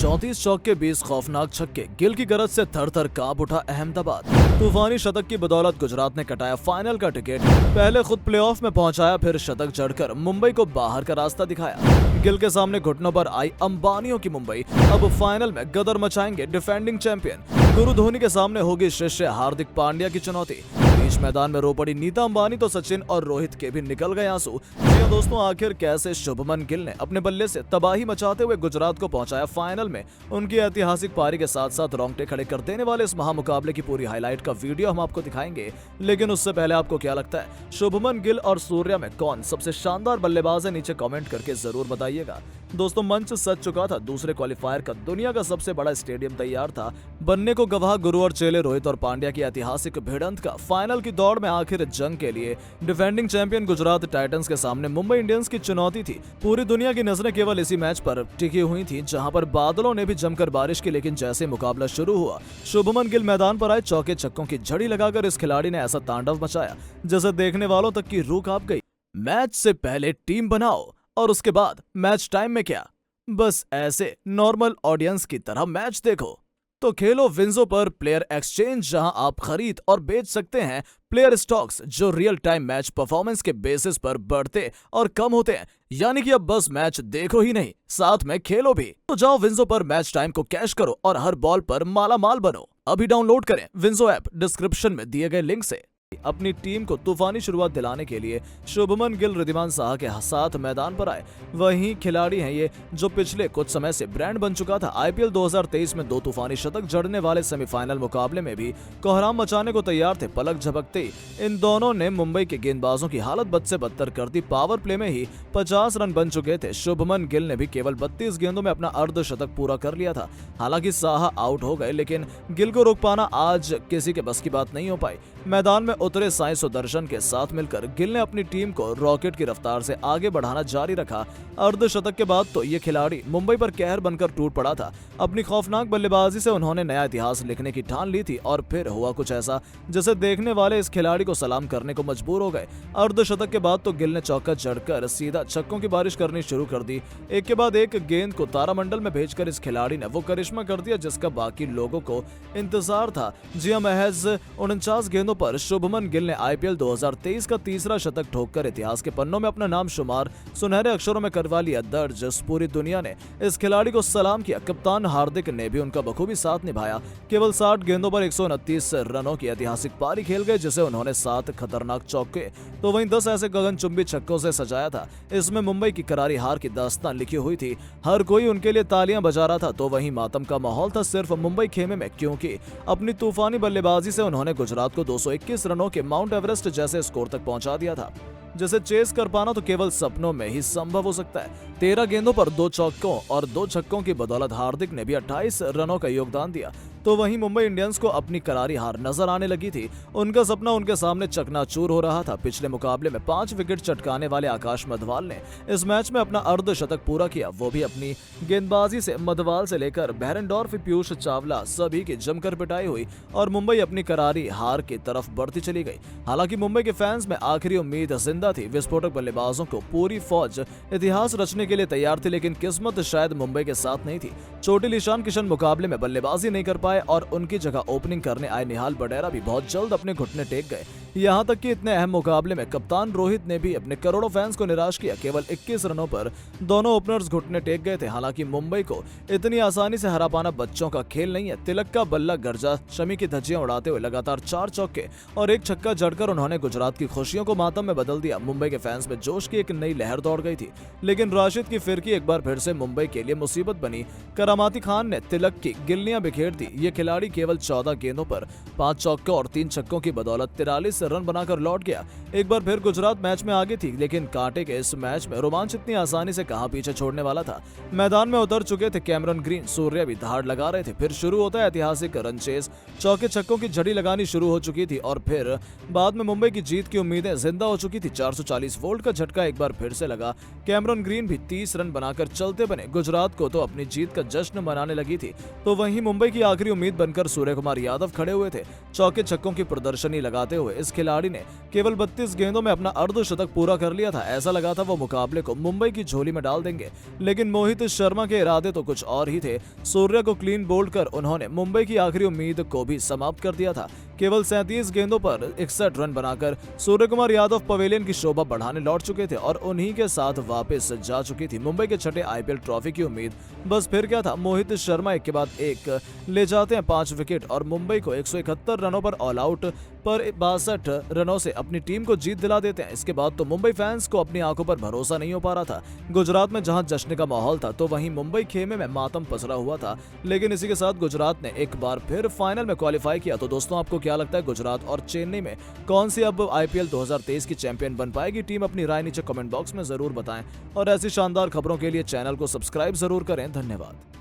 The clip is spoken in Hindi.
34 चौके 20 खौफनाक छक्के, गिल की गरज से थर थर कांप उठा अहमदाबाद। तूफानी शतक की बदौलत गुजरात ने कटाया फाइनल का टिकट, पहले खुद प्लेऑफ में पहुंचाया, फिर शतक जड़कर मुंबई को बाहर का रास्ता दिखाया। गिल के सामने घुटनों पर आई अंबानियों की मुंबई अब फाइनल में गदर मचाएंगे डिफेंडिंग चैंपियन। गुरु धोनी के सामने होगी शिष्य हार्दिक पांड्या की चुनौती। बीच मैदान में रो पड़ी नीता अंबानी तो सचिन और रोहित के भी निकल गए आंसू। जी हां दोस्तों, आखिर कैसे शुभमन गिल ने अपने बल्ले से तबाही मचाते हुए गुजरात को पहुंचाया फाइनल में। उनकी ऐतिहासिक पारी के साथ साथ रोंगटे खड़े कर देने वाले इस महामुकाबले की पूरी हाईलाइट का वीडियो हम आपको दिखाएंगे। लेकिन उससे पहले आपको क्या लगता है, शुभमन गिल और सूर्या में कौन सबसे शानदार बल्लेबाज है? नीचे कमेंट करके जरूर बताइएगा। दोस्तों, मंच सज चुका था। दूसरे क्वालिफायर का दुनिया का सबसे बड़ा स्टेडियम तैयार था बनने को। गवाह गुरु और चेले रोहित और पांड्या की ऐतिहासिक भिड़ंत का। फाइनल की दौड़ में आखिर जंग के लिए डिफेंडिंग चैंपियन गुजरात टाइटंस के सामने मुंबई इंडियंस की चुनौती थी। पूरी दुनिया की नजरें केवल इसी मैच पर टिकी हुई थी, जहां पर बादलों ने भी जमकर बारिश की। लेकिन जैसे मुकाबला शुरू हुआ, शुभमन गिल मैदान पर आए, चौके छक्कों की झड़ी लगाकर इस खिलाड़ी ने ऐसा तांडव मचाया जैसे देखने वालों तक की रूह कांप गई। मैच से पहले टीम बनाओ और उसके बाद मैच टाइम में क्या, बस ऐसे नॉर्मल ऑडियंस की तरह मैच देखो। तो खेलो विंजो पर प्लेयर एक्सचेंज, जहां आप खरीद और बेच सकते हैं प्लेयर स्टॉक्स जो रियल टाइम मैच परफॉर्मेंस के बेसिस पर बढ़ते और कम होते हैं। यानी कि अब बस मैच देखो ही नहीं, साथ में खेलो भी। तो जाओ विंजो पर मैच टाइम को कैश करो और हर बॉल पर माला माल बनो। अभी डाउनलोड करें विंजो ऐप, डिस्क्रिप्शन में दिए गए लिंक से। अपनी टीम को तूफानी शुरुआत दिलाने के लिए शुभमन गिल रिद्धिमान साहा के साथ मैदान पर आए। वही खिलाड़ी हैं ये जो पिछले कुछ समय से ब्रांड बन चुका था। आईपीएल 2023 में 2 तूफानी शतक जड़ने वाले सेमीफाइनल मुकाबले में भी कोहराम मचाने को तैयार थे। पलक झपकते ही इन दोनों ने मुंबई के गेंदबाजों की हालत बद से बदतर कर दी। पावर प्ले में ही 50 रन बन चुके थे। शुभमन गिल ने भी केवल 32 गेंदों में अपना अर्धशतक पूरा कर लिया था। हालांकि साहा आउट हो गए, लेकिन गिल को रोक पाना आज किसी के बस की बात नहीं हो पाई। मैदान में उतरे साई सुदर्शन के साथ मिलकर गिल ने अपनी टीम को रॉकेट की रफ्तार से आगे बढ़ाना जारी रखा। अर्धशतक के बाद तो ये खिलाड़ी मुंबई पर कहर बनकर टूट पड़ा था। अपनी खौफनाक बल्लेबाजी से उन्होंने नया इतिहास लिखने की ठान ली थी और फिर हुआ कुछ ऐसा जैसे देखने वाले इस खिलाड़ी को सलाम करने को मजबूर हो गए। अर्धशतक के बाद तो गिल ने चौका जड़कर सीधा छक्कों की बारिश करनी शुरू कर दी। एक के बाद एक गेंद को तारामंडल में भेजकर इस खिलाड़ी ने वो करिश्मा कर दिया जिसका बाकी लोगों को इंतजार था। जी हां, महज 49 गेंदों पर शुभमन गिल ने आईपीएल 2023 का तीसरा शतक ठोककर इतिहास के पन्नों में अपना नाम शुमार सुनहरे अक्षरों में करवा लिया दर्ज। पूरी दुनिया ने इस खिलाड़ी को सलाम किया। कप्तान हार्दिक ने भी उनका बखूबी साथ निभाया। केवल 60 गेंदों पर 129 रनों की ऐतिहासिक पारी खेल गए, जिसे उन्होंने 7 खतरनाक चौके तो वहीं 10 ऐसे गगनचुंबी छक्कों से सजाया था। इसमें मुंबई की करारी हार की दास्तान लिखी हुई थी। हर कोई उनके लिए तालियां बजा रहा था, तो वहीं मातम का माहौल था सिर्फ मुंबई खेमे में, क्योंकि अपनी तूफानी बल्लेबाजी से उन्होंने गुजरात को 221 रनों के माउंट एवरेस्ट जैसे स्कोर तक पहुंचा दिया था, जैसे चेस कर पाना तो केवल सपनों में ही संभव हो सकता है। 13 गेंदों पर 2 चौकों और 2 छक्कों की बदौलत हार्दिक ने भी 28 रनों का योगदान दिया। तो वहीं मुंबई इंडियंस को अपनी करारी हार नजर आने लगी थी। उनका सपना उनके सामने चकनाचूर हो रहा था। पिछले मुकाबले में 5 विकेट चटकाने वाले आकाश मधवाल ने इस मैच में अपना अर्धशतक पूरा किया, वो भी अपनी गेंदबाजी से। मधवाल से लेकर बेरेंडोर्फ, पीयूष चावला सभी की जमकर पिटाई हुई और मुंबई अपनी करारी हार की तरफ बढ़ती चली गई। हालांकि मुंबई के फैंस में आखिरी उम्मीद जिंदा थी। विस्फोटक बल्लेबाजों को पूरी फौज इतिहास रचने के लिए तैयार थी, लेकिन किस्मत शायद मुंबई के साथ नहीं थी। चोटिल ईशान किशन मुकाबले में बल्लेबाजी नहीं कर पाए और उनकी जगह ओपनिंग करने आए निहाल बडेरा भी बहुत जल्द अपने घुटने टेक गए। यहां तक कि इतने अहम मुकाबले में कप्तान रोहित ने भी अपने करोड़ों फैंस को निराश किया। केवल 21 रनों पर दोनों ओपनर्स घुटने टेक गए थे। हालांकि मुंबई को इतनी आसानी से हरा पाना बच्चों का खेल नहीं है। तिलक का बल्ला गर्जा शमी की धज्जियां उड़ाते हुए लगातार 4 चौके और 1 छक्का जड़कर उन्होंने गुजरात की खुशियों को मातम में बदल दिया। मुंबई के फैंस में जोश की एक नई लहर दौड़ गई थी, लेकिन राशिद की फिरकी एक बार फिर से मुंबई के लिए मुसीबत बनी। करामाती खान ने तिलक की गिल्लियां बिखेर दी। ये खिलाड़ी केवल 14 गेंदों पर 5 चौकों और 3 छक्कों की बदौलत 43 रन बनाकर लौट गया। एक बार फिर गुजरात मैच में आगे थी, लेकिन कांटे के इस मैच में रोमांच इतनी आसानी से कहां पीछे छोड़ने वाला था। मैदान में उतर चुके थे कैमरन ग्रीन, सूर्या भी दहाड़ लगा रहे थे। फिर शुरू होता है ऐतिहासिक रन चेस। चौके छक्कों की झड़ी लगानी शुरू हो चुकी थी और फिर बाद में मुंबई की जीत की उम्मीदें जिंदा हो चुकी थी। 440 वोल्ट का झटका एक बार फिर से लगा। कैमरन ग्रीन भी 30 रन बनाकर चलते बने। गुजरात को तो अपनी जीत का जश्न मनाने लगी थी, तो वहीं मुंबई की आखिरी उम्मीद बनकर सूर्य कुमार यादव खड़े हुए थे। चौके छक्कों की प्रदर्शनी लगाते हुए इस खिलाड़ी ने केवल 32 गेंदों में अपना अर्धशतक पूरा कर लिया था। ऐसा लगा था वो मुकाबले को मुंबई की झोली में डाल देंगे, लेकिन मोहित शर्मा के इरादे तो कुछ और ही थे। सूर्य को क्लीन बोल्ड कर उन्होंने मुंबई की आखिरी उम्मीद को भी समाप्त कर दिया था। केवल 37 गेंदों पर 61 रन बनाकर सूर्य कुमार यादव पवेलियन की शोभा बढ़ाने लौट चुके थे और उन्हीं के साथ वापस जा चुकी थी मुंबई के छठे आईपीएल ट्रॉफी की उम्मीद। बस फिर क्या था, मोहित शर्मा एक के बाद एक ले जाते हैं 5 विकेट और मुंबई को 171 रनों पर ऑल आउट पर 62 रनों से अपनी टीम को जीत दिला देते हैं। इसके बाद तो मुंबई फैंस को अपनी आंखों पर भरोसा नहीं हो पा रहा था। गुजरात में जहां जश्न का माहौल था तो वहीं मुंबई खेमे में मातम पसरा हुआ था, लेकिन इसी के साथ गुजरात ने एक बार फिर फाइनल में क्वालिफाई किया। तो दोस्तों, आपको क्या लगता है गुजरात और चेन्नई में कौन सी अब आईपीएल 2023 की चैंपियन बन पाएगी टीम? अपनी राय नीचे कमेंट बॉक्स में जरूर बताएं और ऐसी शानदार खबरों के लिए चैनल को सब्सक्राइब जरूर करें। धन्यवाद।